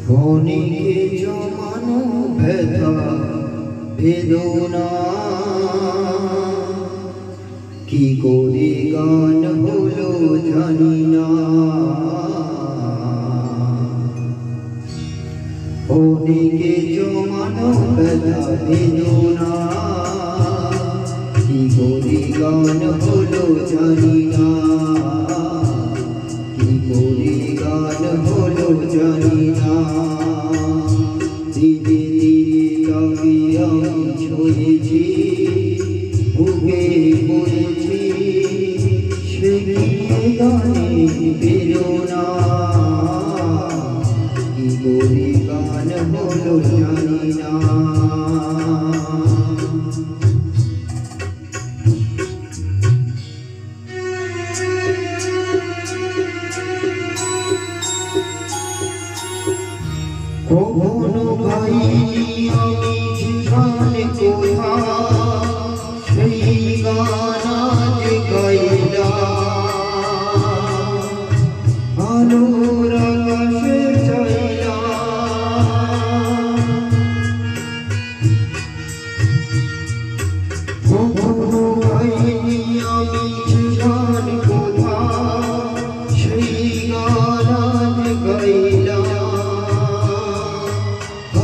ক্ষণিকে জমানো ব্যথা বেদনা কি করে গান হলো জানি না। ক্ষণিকে জমানো ব্যথা বেদনা কি করে গান হলো জানি না। কি করে গান হলো জানি না। ধীরে ধীরে তবে আমি ছড়েছি বুকে পড়েছি সে গানে বেরোনা। কি করে গান হলো জানি না। কখনো পাইনি আমি জীবনে কোথা সেই গান আজ গাইলাম। আলোর আকাশে চাইলাম। কখনো পাইনি আমি জীবনে কোথা সেই গান আজ গাইলাম।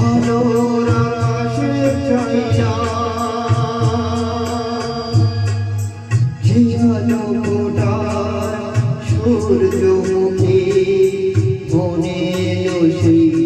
আলোর আকাশে চাইলাম। ঝিঝালো ফোটায় সূর্যমুখী মনে এলো সেই